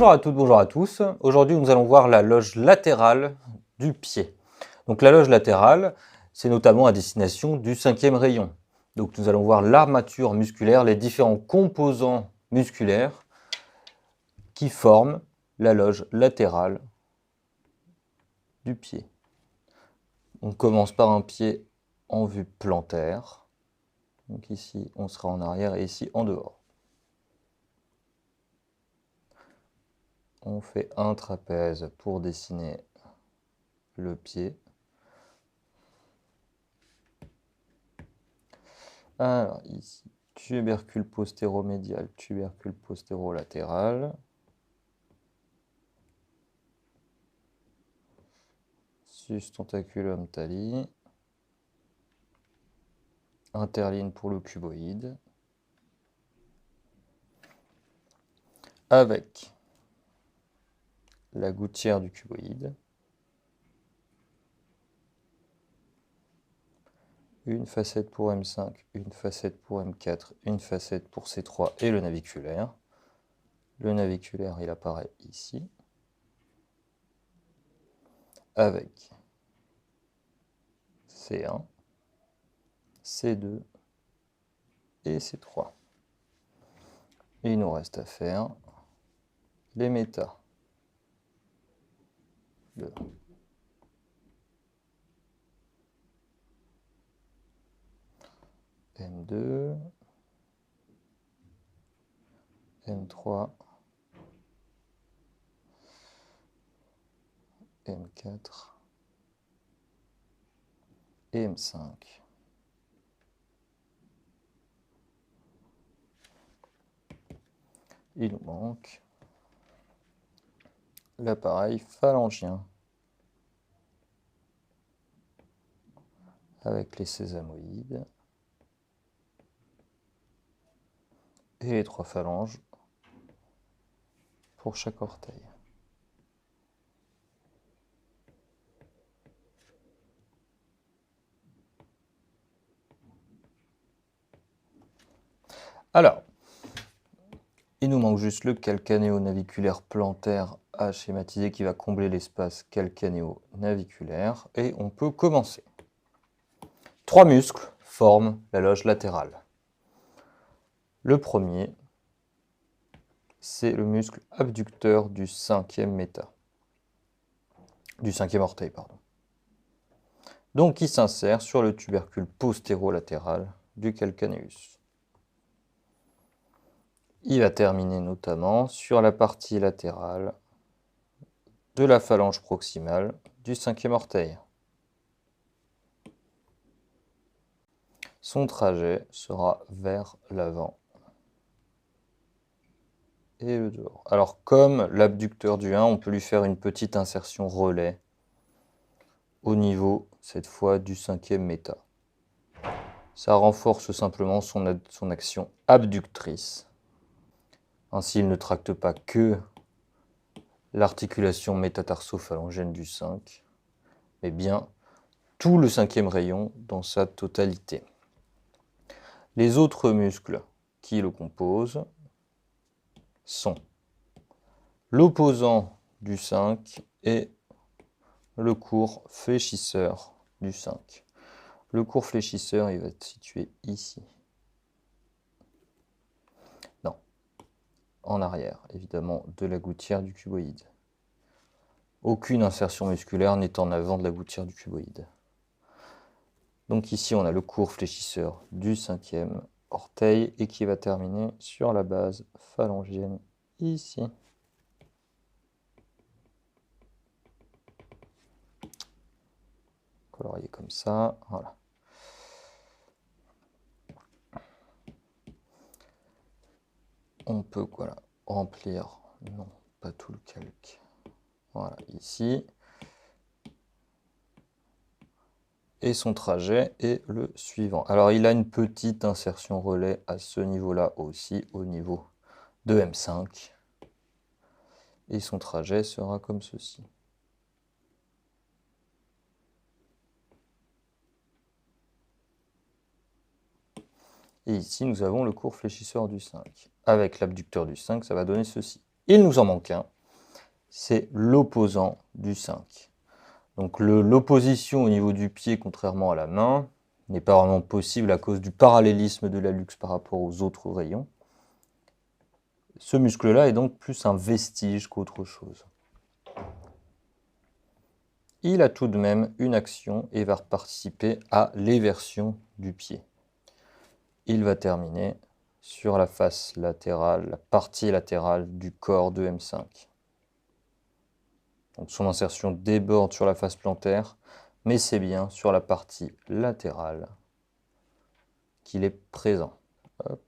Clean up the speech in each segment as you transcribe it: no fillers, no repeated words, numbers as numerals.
Bonjour à toutes, bonjour à tous. Aujourd'hui, nous allons voir la loge latérale du pied. Donc la loge latérale, c'est notamment à destination du 5e rayon. Donc nous allons voir l'armature musculaire, les différents composants musculaires qui forment la loge latérale du pied. On commence par un pied en vue plantaire. Donc ici, on sera en arrière et ici en dehors. On fait un trapèze pour dessiner le pied. Alors ici, tubercule postéromédial, tubercule postérolatéral. Sustentaculum tali. Interligne pour le cuboïde. Avec la gouttière du cuboïde. Une facette pour M5, une facette pour M4, une facette pour C3 et le naviculaire. Le naviculaire, il apparaît ici. Avec C1, C2 et C3. Et il nous reste à faire les métas. Le M2, M3, M4 et M5. Il nous manque l'appareil phalangien avec les sésamoïdes et les 3 phalanges pour chaque orteil. Alors, il nous manque juste le calcanéo-naviculaire plantaire à schématiser qui va combler l'espace calcanéo-naviculaire et on peut commencer. 3 muscles forment la loge latérale. Le premier, c'est le muscle abducteur du 5e méta. Du 5e orteil, pardon. Donc il s'insère sur le tubercule postérolatéral du calcanéus. Il va terminer notamment sur la partie latérale de la phalange proximale du 5e orteil. Son trajet sera vers l'avant et le dehors. Alors comme l'abducteur du 1, on peut lui faire une petite insertion relais au niveau, cette fois, du 5e méta. Ça renforce simplement son action abductrice. Ainsi, il ne tracte pas que l'articulation métatarso-phalangène du 5, mais bien tout le 5e rayon dans sa totalité. Les autres muscles qui le composent sont l'opposant du 5 et le court fléchisseur du 5. Le court fléchisseur, il va être situé ici. Non, en arrière, évidemment, de la gouttière du cuboïde. Aucune insertion musculaire n'est en avant de la gouttière du cuboïde. Donc ici, on a le court fléchisseur du 5e orteil et qui va terminer sur la base phalangienne ici. Colorier comme ça, voilà. On peut voilà, remplir, non, pas tout le calque. Voilà, ici. Et son trajet est le suivant. Alors, il a une petite insertion relais à ce niveau-là aussi, au niveau de M5. Et son trajet sera comme ceci. Et ici, nous avons le court fléchisseur du 5. Avec l'abducteur du 5, ça va donner ceci. Il nous en manque un. c'est l'opposant du 5. Donc l'opposition au niveau du pied, contrairement à la main, n'est pas vraiment possible à cause du parallélisme de l'hallux par rapport aux autres rayons. Ce muscle-là est donc plus un vestige qu'autre chose. Il a tout de même une action et va participer à l'éversion du pied. Il va terminer sur la face latérale, la partie latérale du corps de M5. Donc son insertion déborde sur la face plantaire, mais c'est bien sur la partie latérale qu'il est présent. Hop.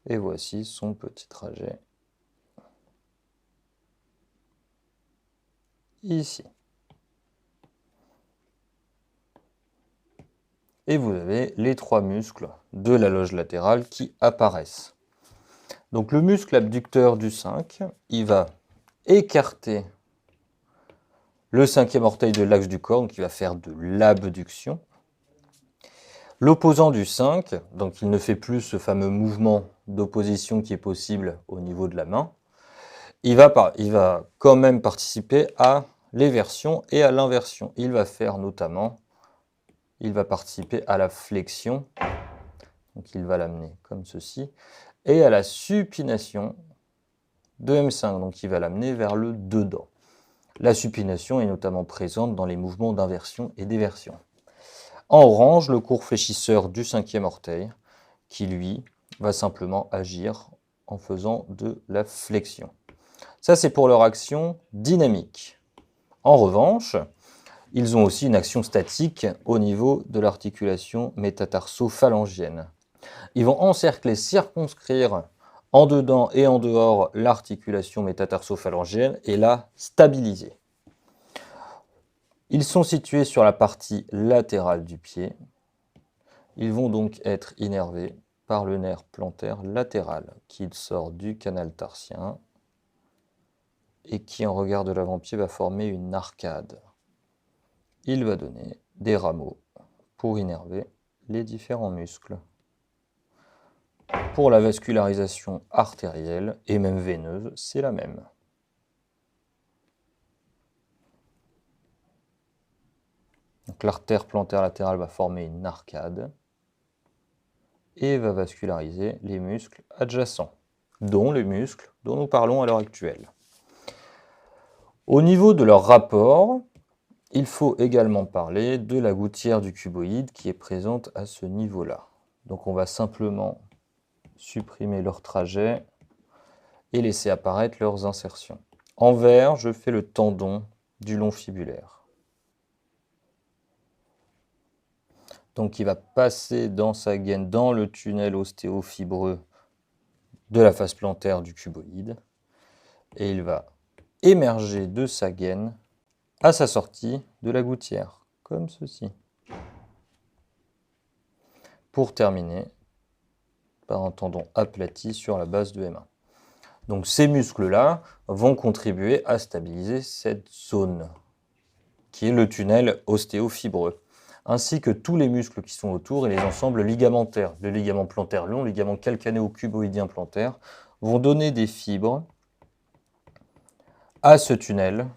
Et voici son petit trajet ici. Et vous avez les 3 muscles de la loge latérale qui apparaissent. Donc le muscle abducteur du 5, il va écarter le 5e orteil de l'axe du corps, donc il va faire de l'abduction. L'opposant du 5, donc il ne fait plus ce fameux mouvement d'opposition qui est possible au niveau de la main, il va quand même participer à l'éversion et à l'inversion. Il va faire notamment, il va participer à la flexion, donc il va l'amener comme ceci, et à la supination de M5, donc il va l'amener vers le dedans. La supination est notamment présente dans les mouvements d'inversion et d'éversion. En orange, le court fléchisseur du 5e orteil, qui lui va simplement agir en faisant de la flexion. Ça, c'est pour leur action dynamique. En revanche, ils ont aussi une action statique au niveau de l'articulation métatarso-phalangienne. Ils vont encercler, circonscrire en dedans et en dehors l'articulation métatarso-phalangienne et la stabiliser. Ils sont situés sur la partie latérale du pied. Ils vont donc être innervés par le nerf plantaire latéral qui sort du canal tarsien et qui, en regard de l'avant-pied, va former une arcade. Il va donner des rameaux pour innerver les différents muscles. Pour la vascularisation artérielle et même veineuse, c'est la même. Donc l'artère plantaire latérale va former une arcade et va vasculariser les muscles adjacents, dont les muscles dont nous parlons à l'heure actuelle. Au niveau de leur rapport, il faut également parler de la gouttière du cuboïde qui est présente à ce niveau-là. Donc on va simplement supprimer leur trajet et laisser apparaître leurs insertions. En vert, je fais le tendon du long fibulaire. Donc il va passer dans sa gaine, dans le tunnel ostéofibreux de la face plantaire du cuboïde. Et il va émerger de sa gaine à sa sortie de la gouttière, comme ceci. Pour terminer par un tendon aplati sur la base de M1. Donc ces muscles-là vont contribuer à stabiliser cette zone, qui est le tunnel ostéofibreux, ainsi que tous les muscles qui sont autour et les ensembles ligamentaires. Le ligament plantaire long, le ligament calcanéo-cuboïdien plantaire, vont donner des fibres à ce tunnel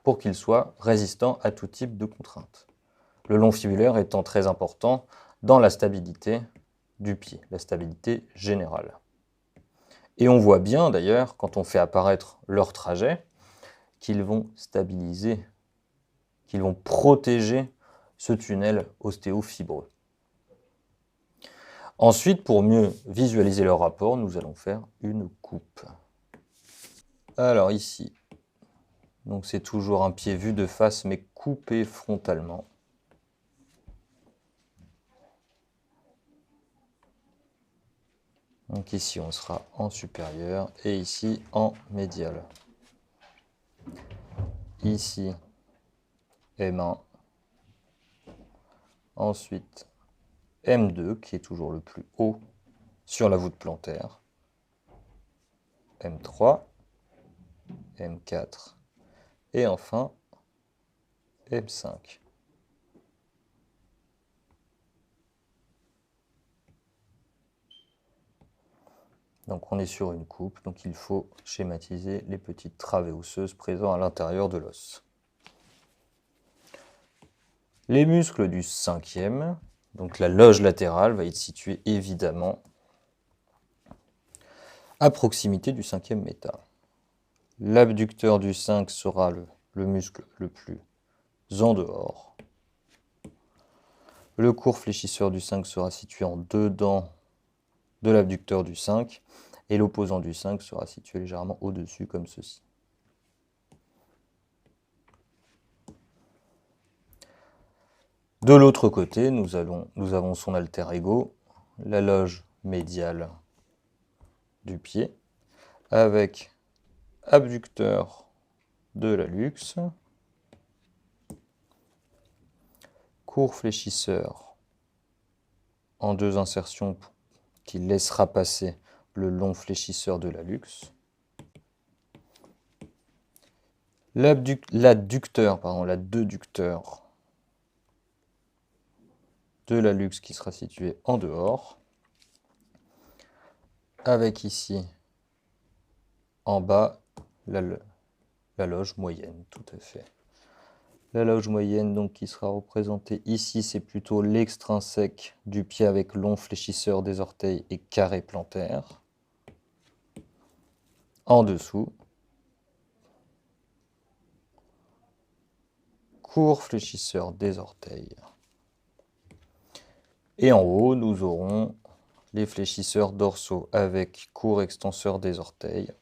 pour qu'il soit résistant à tout type de contrainte. Le long fibulaire étant très important dans la stabilité du pied, la stabilité générale. Et on voit bien d'ailleurs, quand on fait apparaître leur trajet, qu'ils vont stabiliser, qu'ils vont protéger ce tunnel ostéofibreux. Ensuite, pour mieux visualiser leur rapport, nous allons faire une coupe. Alors ici, donc c'est toujours un pied vu de face mais coupé frontalement. Donc ici on sera en supérieur et ici en médial. Ici M1, ensuite M2 qui est toujours le plus haut sur la voûte plantaire, M3, M4 et enfin M5. Donc on est sur une coupe, donc il faut schématiser les petites travées osseuses présentes à l'intérieur de l'os. Les muscles du cinquième, donc la loge latérale, va être située évidemment à proximité du cinquième métal. L'abducteur du 5 sera le muscle le plus en dehors. Le court fléchisseur du 5 sera situé en dedans de l'abducteur du 5 et l'opposant du 5 sera situé légèrement au-dessus comme ceci. De l'autre côté, nous avons son alter ego, la loge médiale du pied, avec abducteur de l'hallux, court fléchisseur en 2 insertions qui laissera passer le long fléchisseur de l'hallux, l'adducteur de l'hallux qui sera situé en dehors, avec ici en bas la loge moyenne, tout à fait. La loge moyenne donc qui sera représentée ici, c'est plutôt l'extrinsèque du pied avec long fléchisseur des orteils et carré plantaire. En dessous, court fléchisseur des orteils. Et en haut, nous aurons les fléchisseurs dorsaux avec court extenseur des orteils.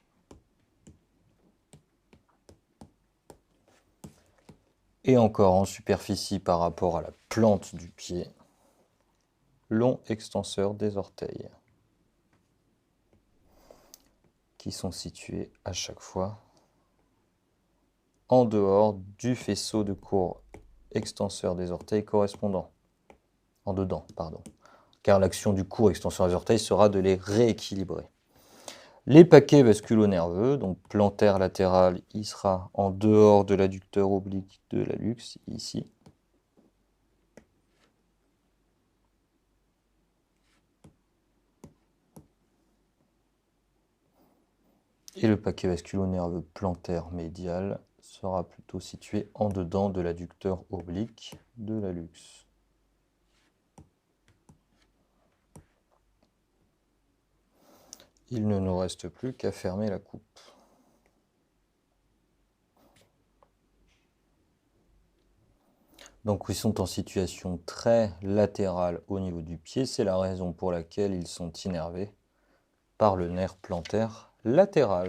Et encore en superficie par rapport à la plante du pied, long extenseur des orteils, qui sont situés à chaque fois en dehors du faisceau de court extenseur des orteils correspondant. En dedans, pardon. Car l'action du court extenseur des orteils sera de les rééquilibrer. Les paquets vasculo-nerveux, donc plantaire latéral, il sera en dehors de l'adducteur oblique de l'hallux, ici. Et le paquet vasculo-nerveux plantaire médial sera plutôt situé en dedans de l'adducteur oblique de l'hallux. Il ne nous reste plus qu'à fermer la coupe. Donc ils sont en situation très latérale au niveau du pied, c'est la raison pour laquelle ils sont innervés par le nerf plantaire latéral.